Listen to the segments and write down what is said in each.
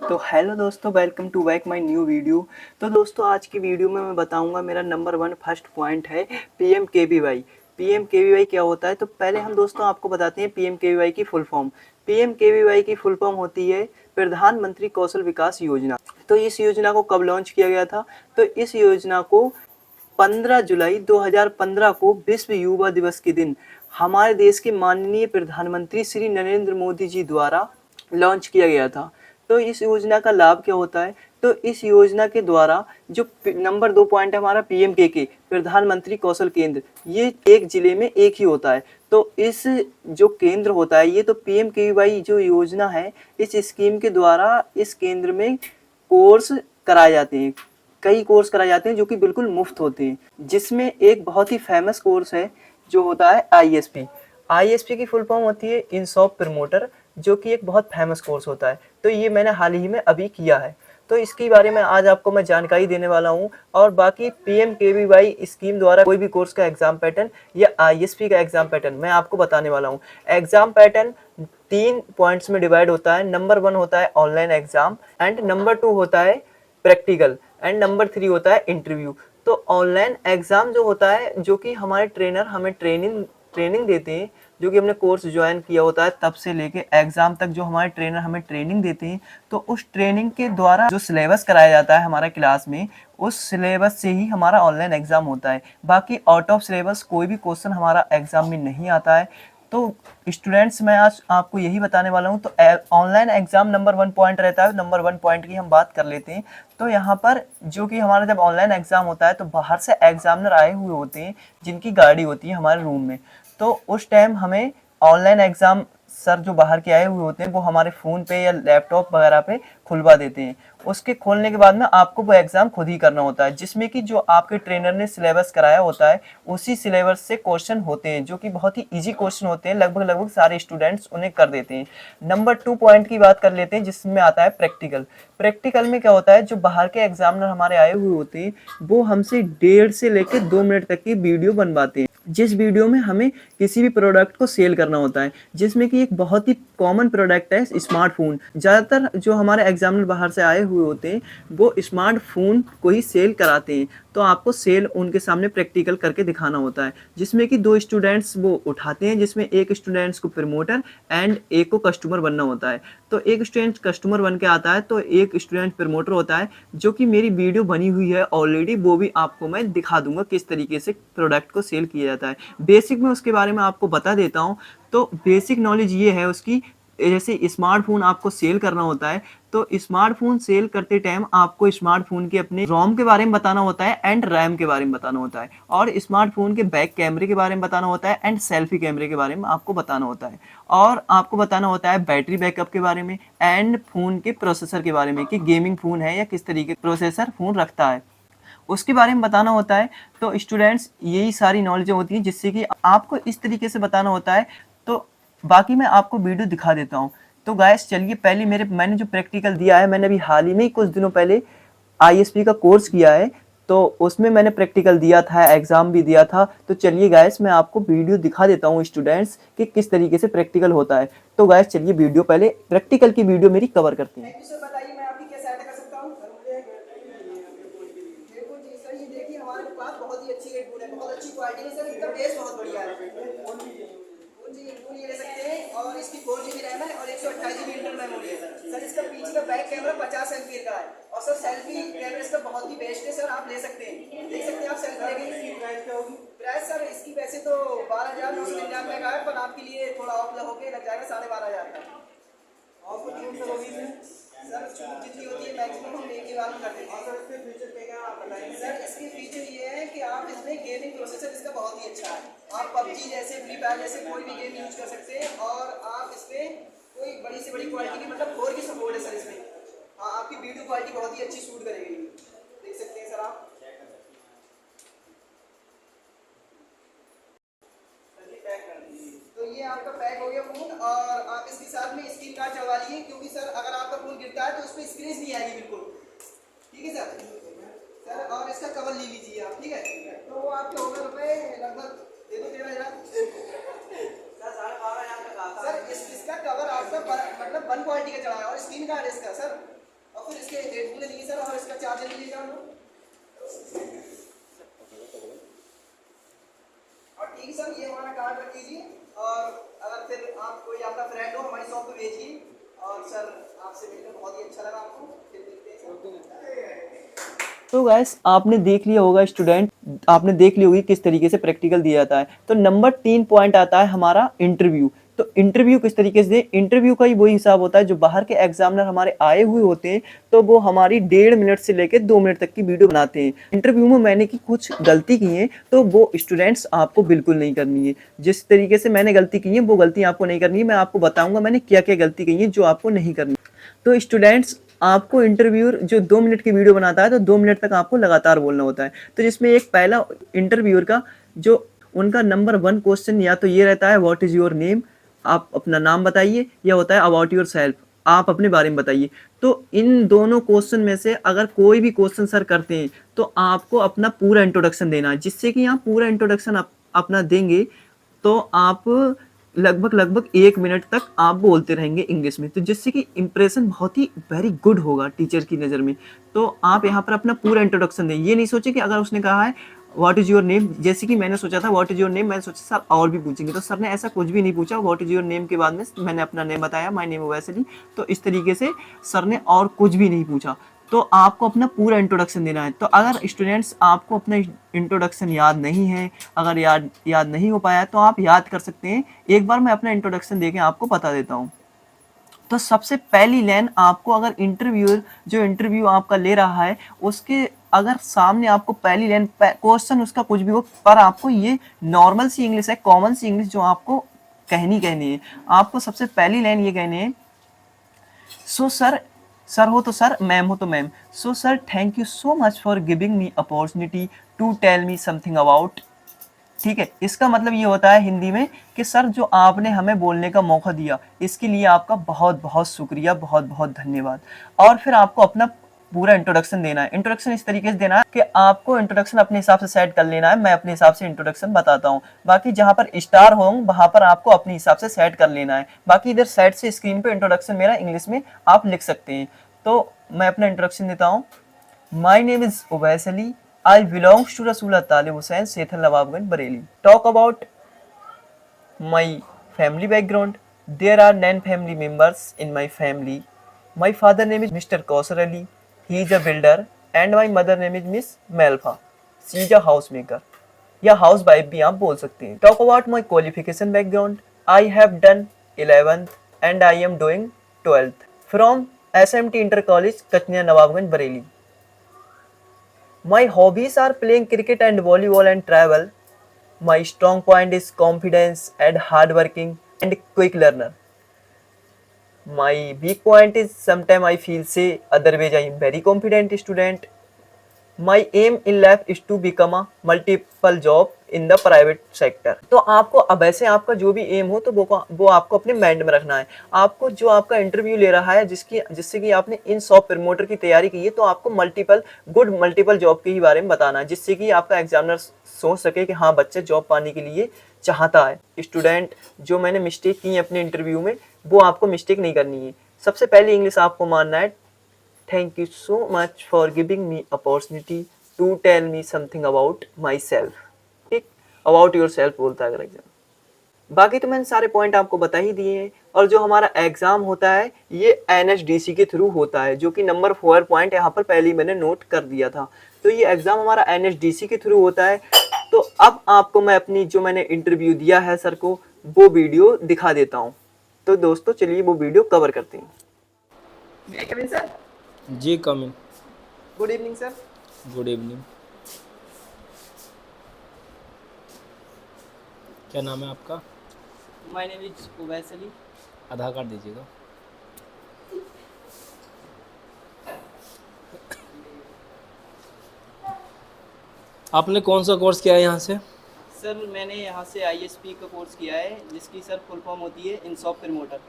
तो हेलो दोस्तों, welcome to back my new video. तो दोस्तों, आज की वीडियो में मैं बताऊंगा मेरा नंबर 1 फर्स्ट पॉइंट है पीएमकेवीवाई। पीएमकेवीवाई क्या होता है? तो पहले हम दोस्तों आपको बताते हैं पीएमकेवीवाई की फुल फॉर्म। पीएमकेवीवाई की फुल फॉर्म होती है प्रधानमंत्री कौशल विकास योजना। तो इस योजना को कब लॉन्च किया गया था? तो इस योजना को 15 जुलाई 2015 को विश्व युवा दिवस के दिन हमारे देश के माननीय प्रधानमंत्री श्री नरेंद्र मोदी जी द्वारा लॉन्च किया गया था। तो इस योजना का लाभ क्या होता है? तो इस योजना के द्वारा जो नंबर 2 पॉइंट है हमारा पीएमकेके प्रधानमंत्री कौशल केंद्र, ये एक जिले में एक ही होता है। तो इस जो केंद्र होता है, ये तो पीएमकेवीवाई जो योजना है, इस स्कीम के द्वारा इस केंद्र में कोर्स कराए जाते हैं। कई कोर्स कराए जाते हैं जो कि बिल्कुल मुफ्त होते हैं, जिसमें एक बहुत ही फेमस कोर्स है जो होता है आईएसपी। आईएसपी की फुल फॉर्म होती है इन शॉप प्रमोटर, जो कि एक बहुत फेमस कोर्स होता है। तो ये मैंने हाल ही में अभी किया है, तो इसके बारे में आज आपको मैं जानकारी देने वाला हूँ। और बाकी पीएमकेवीवाई स्कीम द्वारा कोई भी कोर्स का एग्जाम पैटर्न या आईएसपी का एग्जाम पैटर्न मैं आपको बताने वाला हूँ। एग्जाम पैटर्न 3 पॉइंट्स में डिवाइड होता है। नंबर 1 होता है ऑनलाइन एग्जाम, एंड नंबर 2 होता है प्रैक्टिकल, एंड नंबर 3 होता है इंटरव्यू। तो ऑनलाइन एग्जाम जो होता है, जो कि हमारे ट्रेनर हमें ट्रेनिंग देते हैं, जो कि हमने कोर्स ज्वाइन किया होता है तब से लेके एग्जाम तक जो हमारे ट्रेनर हमें ट्रेनिंग देते हैं, तो उस ट्रेनिंग के द्वारा जो सिलेबस कराया जाता है हमारा क्लास में, उस सिलेबस से ही हमारा ऑनलाइन एग्जाम होता है। बाकी आउट ऑफ सिलेबस कोई भी क्वेश्चन हमारा एग्जाम में नहीं आता है। तो स्टूडेंट्स, मैं आज आपको यही बताने वाला हूँ। तो ऑनलाइन एग्जाम नंबर 1 पॉइंट रहता है। नंबर 1 पॉइंट की हम बात कर लेते हैं। तो यहाँ पर जो कि हमारा जब ऑनलाइन एग्जाम होता है, तो बाहर से एग्जामिनर आए हुए होते हैं, जिनकी गाड़ी होती है हमारे रूम में। तो उस टाइम हमें ऑनलाइन एग्जाम सर जो बाहर के आए हुए होते हैं, वो हमारे फ़ोन पे या लैपटॉप वगैरह पे खुलवा देते हैं। उसके खोलने के बाद में आपको वो एग्ज़ाम खुद ही करना होता है, जिसमें कि जो आपके ट्रेनर ने सिलेबस कराया होता है, उसी सिलेबस से क्वेश्चन होते हैं, जो कि बहुत ही ईजी क्वेश्चन होते हैं। लगभग सारे स्टूडेंट्स उन्हें कर देते हैं। नंबर 2 पॉइंट की बात कर लेते हैं, जिसमें आता है प्रैक्टिकल। प्रैक्टिकल में क्या होता है, जो बाहर के एग्जामिनर हमारे आए हुए होते हैं, वो हमसे 1.5 से लेकर 2 मिनट तक की वीडियो बनवाते हैं, जिस वीडियो में हमें किसी भी प्रोडक्ट को सेल करना होता है, जिसमें कि एक बहुत ही कॉमन प्रोडक्ट है स्मार्टफोन। ज़्यादातर जो हमारे एग्जामिनर बाहर से आए हुए होते हैं, वो स्मार्टफोन को ही सेल कराते हैं। तो आपको सेल उनके सामने प्रैक्टिकल करके दिखाना होता है, जिसमें कि 2 स्टूडेंट्स वो उठाते हैं, जिसमें एक स्टूडेंट्स को प्रमोटर एंड एक को कस्टमर बनना होता है। तो एक स्टूडेंट कस्टमर बन के आता है, तो एक स्टूडेंट प्रमोटर होता है, जो कि मेरी वीडियो बनी हुई है ऑलरेडी, वो भी आपको मैं दिखा दूंगा किस तरीके से प्रोडक्ट को सेल किया जाता है। बेसिक में उसके बारे में आपको बता देता हूँ। तो बेसिक नॉलेज ये है उसकी, जैसे स्मार्टफोन आपको सेल करना होता है, तो स्मार्टफोन सेल करते टाइम आपको स्मार्टफोन के अपने रोम के बारे में बताना होता है, एंड रैम के बारे में बताना होता है, और स्मार्टफोन के बैक कैमरे के बारे में बताना होता है, एंड सेल्फी कैमरे के बारे में आपको बताना होता है, और आपको बताना होता है बैटरी बैकअप के बारे में, एंड फोन के प्रोसेसर के बारे में, कि गेमिंग फोन है या किस तरीके का प्रोसेसर फोन रखता है, उसके बारे में बताना होता है। तो स्टूडेंट्स, यही सारी नॉलेज होती है, जिससे कि आपको इस तरीके से बताना होता है। तो बाकी मैं आपको वीडियो दिखा देता हूँ। तो गाइस, चलिए, पहले मैंने जो प्रैक्टिकल दिया है, मैंने अभी हाल ही में कुछ दिनों पहले आईएसपी का कोर्स किया है, तो उसमें मैंने प्रैक्टिकल दिया था, एग्जाम भी दिया था। तो चलिए गाइस, मैं आपको वीडियो दिखा देता हूँ स्टूडेंट्स, कि किस तरीके से प्रैक्टिकल होता है। तो गाइस, चलिए वीडियो, पहले प्रैक्टिकल की वीडियो मेरी कवर करते हैं। बताइए, मैं आपकी क्या सहायता कर सकता हूँ? देखो जी सर, ये देखिए हमारे पास बहुत ही अच्छी रेड बुल है, बहुत अच्छी क्वालिटी है सर, इसका बेस बहुत बढ़िया है। फोन जी फोन ये ले सकते हैं, और इसकी 4 GB रैम है और 128 GB इंटरनल मेमोरी है सर। इसका पीछे का बैक कैमरा 50 एमपी का है, और सर सेल्फी कैमरा इसका बहुत ही बेस्ट है सर, आप ले सकते हैं, देख सकते हैं आप सेल्फी लेंगे। प्राइस सर इसकी वैसे तो 12,999 का है, पर आपके लिए थोड़ा ऑफ होके लग जाएगा 12,500 का। और कुछ छूट सर होगी सर? छूट जितनी होती है मैक्सिमम हम एक ही बार में कर देते हैं। सर इसके फीचर क्या आप बताएंगे? सर इसके फीचर ये है कि आप इसमें गेमिंग प्रोसेसर इसका बहुत ही अच्छा है, आप पबजी जैसे, फ्री फायर जैसे कोई भी गेम यूज कर सकते हैं, और आप इसमें कोई बड़ी से बड़ी क्वालिटी की, मतलब 4 की सपोर्ट है सर इसमें। हाँ, आपकी वीडियो क्वालिटी बहुत ही अच्छी शूट करेगी, देख सकते हैं सर आप। तो ये आपका पैक हो गया फोन, और आप इसके साथ में स्क्रीन गार्ड चढ़वा लीजिए, क्योंकि सर अगर आपका फोन गिरता है तो उस पर स्क्रीन नहीं आएगी बिल्कुल, ठीक है सर। और इसका कवर ले लीजिए आप, ठीक है। तो वो आपके होगा रुपए लगभग, दे दो 13,000 सर, 12,500 तक आता है सर। इसका कवर आपका मतलब 1 क्वालिटी का चढ़ा है, और स्क्रीन गार्ड इसका सर और फिर इसके हेडफोन लीजिए सर और इसका चार्जर लीजिएगा हम लोग। और ठीक है सर, ये हमारा कार्ड रख लीजिए और अगर फिर आप कोई आपका फ्रेंड हो हमारी शॉप पे भेजिए। और सर आपसे मिलकर बहुत ही अच्छा लगा हमको, फिर मिलते हैं सर। तो गाइस आपने देख लिया होगा स्टूडेंट, आपने देख ली होगी किस तरीके से प्रैक्टिकल दिया जाता है। तो नंबर 3 पॉइंट आता है हमारा इंटरव्यू। तो इंटरव्यू किस तरीके से, इंटरव्यू का ही वही हिसाब होता है जो बाहर के एग्जामिनर हमारे आए हुए होते हैं, तो वो हमारी 1.5 मिनट से लेकर 2 मिनट तक की वीडियो बनाते हैं। इंटरव्यू में मैंने की कुछ गलती की है तो वो स्टूडेंट्स आपको बिल्कुल नहीं करनी है। जिस तरीके से मैंने गलती की है वो गलती आपको नहीं करनी है। मैं आपको बताऊंगा मैंने क्या क्या गलती की है जो आपको नहीं करनी। तो स्टूडेंट्स आपको इंटरव्यूअर जो 2 मिनट की वीडियो बनाता है तो 2 मिनट तक आपको लगातार बोलना होता है। तो जिसमें एक पहला इंटरव्यूअर का जो उनका नंबर 1 क्वेश्चन या तो ये रहता है व्हाट इज योर नेम, आप अपना नाम बताइए, या होता है अबाउट योर सेल्फ, आप अपने बारे में बताइए। तो इन दोनों क्वेश्चन में से अगर कोई भी क्वेश्चन सर करते हैं तो आपको अपना पूरा इंट्रोडक्शन देना है। जिससे कि आप पूरा इंट्रोडक्शन अपना देंगे तो आप लगभग 1 मिनट तक आप बोलते रहेंगे इंग्लिश में, तो जिससे कि इंप्रेशन बहुत ही वेरी गुड होगा टीचर की नज़र में। तो आप यहाँ पर अपना पूरा इंट्रोडक्शन दें। ये नहीं सोचे कि अगर उसने कहा है व्हाट इज योर नेम, जैसे कि मैंने सोचा था व्हाट इज योर नेम, मैंने सोचा सर और भी पूछेंगे, तो सर ने ऐसा कुछ भी नहीं पूछा। व्हाट इज योर नेम के बाद में मैंने अपना नेम बताया, माय नेम वैसली। तो इस तरीके से सर ने और कुछ भी नहीं पूछा। तो आपको अपना पूरा इंट्रोडक्शन देना है। तो अगर स्टूडेंट्स आपको अपना इंट्रोडक्शन याद नहीं है, अगर याद नहीं हो पाया तो आप याद कर सकते हैं। एक बार मैं अपना इंट्रोडक्शन देके आपको बता देता हूँ। तो सबसे पहली लाइन आपको, अगर इंटरव्यूअर जो इंटरव्यू आपका ले रहा है उसके अगर सामने आपको पहली लाइन क्वेश्चन उसका कुछ भी हो, पर आपको ये नॉर्मल सी इंग्लिश है, कॉमन सी इंग्लिश जो आपको कहनी है। आपको सबसे पहली लाइन ये कहनी है, सो सर हो तो सर, मैम हो तो ma'am. So sir thank you so much for giving me opportunity to tell me something about. ठीक है, इसका मतलब ये होता है हिंदी में कि सर जो आपने हमें बोलने का मौका दिया इसके लिए आपका बहुत बहुत शुक्रिया, बहुत बहुत धन्यवाद। और फिर आपको अपना पूरा इंट्रोडक्शन देना है। इंट्रोडक्शन इस तरीके से देना है कि आपको इंट्रोडक्शन अपने हिसाब से सेट कर लेना है। मैं अपने हिसाब से इंट्रोडक्शन बताता हूँ, बाकी जहाँ पर स्टार होंगे वहाँ पर आपको अपने हिसाब से सेट कर लेना है। बाकी इधर साइड से स्क्रीन पे इंट्रोडक्शन मेरा इंग्लिश में आप लिख सकते हैं। तो मैं अपना इंट्रोडक्शन देता हूँ। My name is Uwais Ali, I belongs to Rasulullah Talib Hussain, Sethal Nawabganj, Bareilly. Talk about my family background. There are 9 family members in my family. My father name is Mr. Kausar Ali. He is a builder, and my mother name is Miss Melfa. She is a housemaker. या housewife भी आप बोल सकते हैं। Talk about my qualification background. I have done 11th and I am doing 12th from SMT Inter College, Kachnia Nawabganj, Bareilly. My hobbies are playing cricket and volleyball and travel. My strong point is confidence and hardworking and quick learner. My weak point is sometimes I feel say, otherwise I am very confident student. My aim in life is to become a multiple job in the private sector. तो आपको अब ऐसे आपका जो भी M हो तो वो आपको अपने माइंड में रखना है। आपको जो आपका इंटरव्यू ले रहा है जिससे कि आपने इन शॉप प्रमोटर की तैयारी की है, तो आपको मल्टीपल जॉब के ही बारे में बताना है, जिससे कि आपका एग्जामिनर सोच सके कि हाँ बच्चे जॉब पाने के लिए चाहता है। स्टूडेंट जो मैंने मिस्टेक की है अपने इंटरव्यू में वो आपको मिस्टेक नहीं करनी है। सबसे पहले इंग्लिश आपको मानना है, thank you so much for giving me opportunity to tell me something about myself. ठीक, अबाउट योर सेल्फ बोलता है अगर एग्जाम। बाकी तो मैंने सारे पॉइंट आपको बता ही दिए हैं। और जो हमारा एग्जाम होता है ये NSDC के थ्रू होता है, जो कि नंबर 4 पॉइंट यहाँ पर पहले ही मैंने नोट कर दिया था। तो ये एग्जाम हमारा NSDC के थ्रू होता है। तो अब आपको मैं अपनी जो मैंने इंटरव्यू दिया है सर को वो वीडियो दिखा देता हूँ। तो दोस्तों चलिए वो वीडियो कवर करते हैं। Sir ji come in. Good evening sir. Good evening. क्या नाम है आपका? My name is Uwais Ali. Aadhaar card दीजिएगा। आपने कौन सा कोर्स किया है यहाँ से? सर मैंने यहाँ से ISP का कोर्स किया है, जिसकी सर फुल फॉर्म होती है इन शॉप प्रमोटर।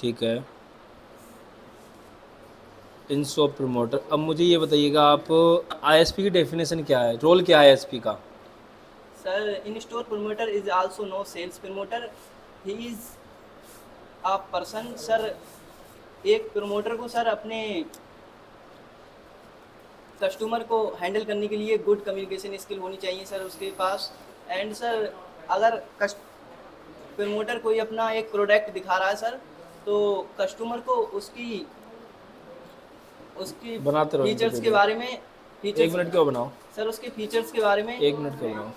ठीक है, इन शॉप प्रमोटर। अब मुझे ये बताइएगा आप ISP की डेफिनेशन क्या है, रोल क्या है ISP का? Sir in store promoter is also no sales promoter, he is a person. Sir एक प्रमोटर को सर अपने कस्टमर को हैंडल करने के लिए गुड कम्युनिकेशन स्किल होनी चाहिए सर उसके पास। एंड सर अगर प्रमोटर कोई अपना एक प्रोडक्ट दिखा रहा है सर, तो कस्टमर को उसकी उसकी बनाते रहो इनकी फीचर्स के वीडियो। बारे में, 1 फीचर्स मिनट क्यों बनाओ, सर उसके फीचर्स के बारे में 1 मिनट क्यों बनाओ।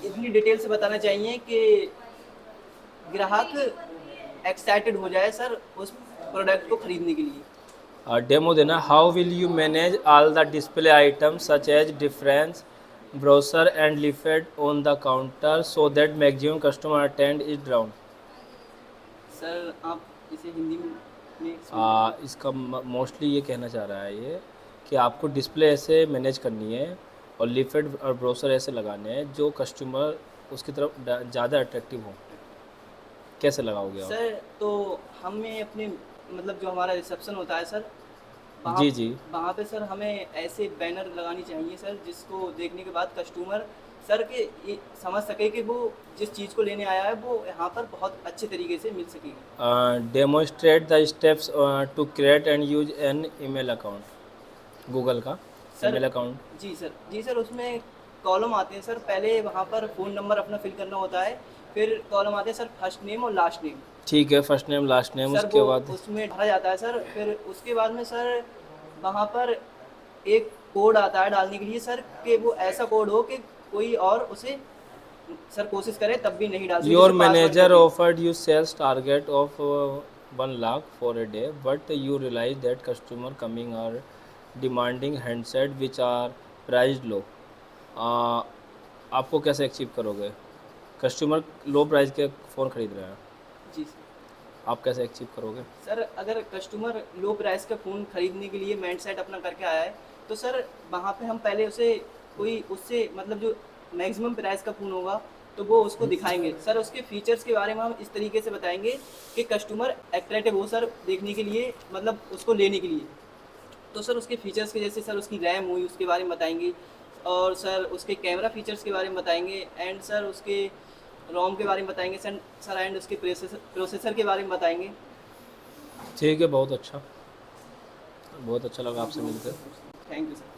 इतनी डिटेल से बताना चाहिए कि ग्राहक एक्साइटेड हो जाए सर उस प्रोडक्ट को खरीदने के लिए। डेमो देना। How will you manage all the display items such age difference brochure and leaflet on the counter so that maximum customer attend is down. Sir आप इसे हिंदी में इसका मोस्टली ये कहना चाह रहा है ये कि आपको डिस्प्ले ऐसे मैनेज करनी है और लीफलेट और ब्रोशर ऐसे लगाने हैं जो कस्टमर उसकी तरफ ज़्यादा अट्रैक्टिव हो। कैसे लगाओगे आप? सर तो हमें अपने मतलब जो हमारा रिसेप्शन होता है सर, जी जी। वहाँ पे सर हमें ऐसे बैनर लगानी चाहिए सर जिसको देखने के बाद कस्टमर सर के ये समझ सके कि वो जिस चीज़ को लेने आया है वो यहाँ पर बहुत अच्छे तरीके से मिल सकेगी। Demonstrate the steps to create and use an email account. Google का ईमेल अकाउंट। जी सर उसमें कॉलम आते हैं सर, पहले वहाँ पर फ़ोन नंबर अपना फिल करना होता है, फिर कॉलम आते हैं सर फर्स्ट नेम और लास्ट नेम। ठीक है, first name last name, sir उसके वो बाद उसमें भरा जाता है सर, फिर उसके बाद में सर वहाँ पर एक कोड आता है डालने के लिए सर, कि वो ऐसा कोड हो कि कोई और उसे सर कोशिश करे तब भी नहीं डाल सके। योर जैसे password मैनेजर करके। Offered you sales target of 1 lakh for a day but you realise that customer coming are demanding handset which are price low. आपको कैसे अचीव करोगे? कस्टमर लो प्राइस के फ़ोन खरीद रहे हैं, जी सर। आप कैसे अचीव करोगे? सर अगर कस्टमर लो प्राइस का फ़ोन खरीदने के लिए माइंड सेट अपना करके आया है, तो सर वहाँ पे हम पहले उसे कोई उससे मतलब जो मैक्सिमम प्राइस का फ़ोन होगा तो वो उसको दिखाएंगे सर। उसके फीचर्स के बारे में हम इस तरीके से बताएंगे कि कस्टमर अट्रैक्टिव हो सर देखने के लिए, मतलब उसको लेने के लिए। तो सर उसके फीचर्स के जैसे सर उसकी रैम हुई उसके बारे में बताएंगे, और सर उसके कैमरा फीचर्स के बारे में बताएंगे, एंड सर उसके रोम के बारे में बताएंगे सर एंड उसके प्रोसेसर के बारे में बताएंगे। ठीक है, बहुत अच्छा लगा आपसे मिलकर। Thank you sir.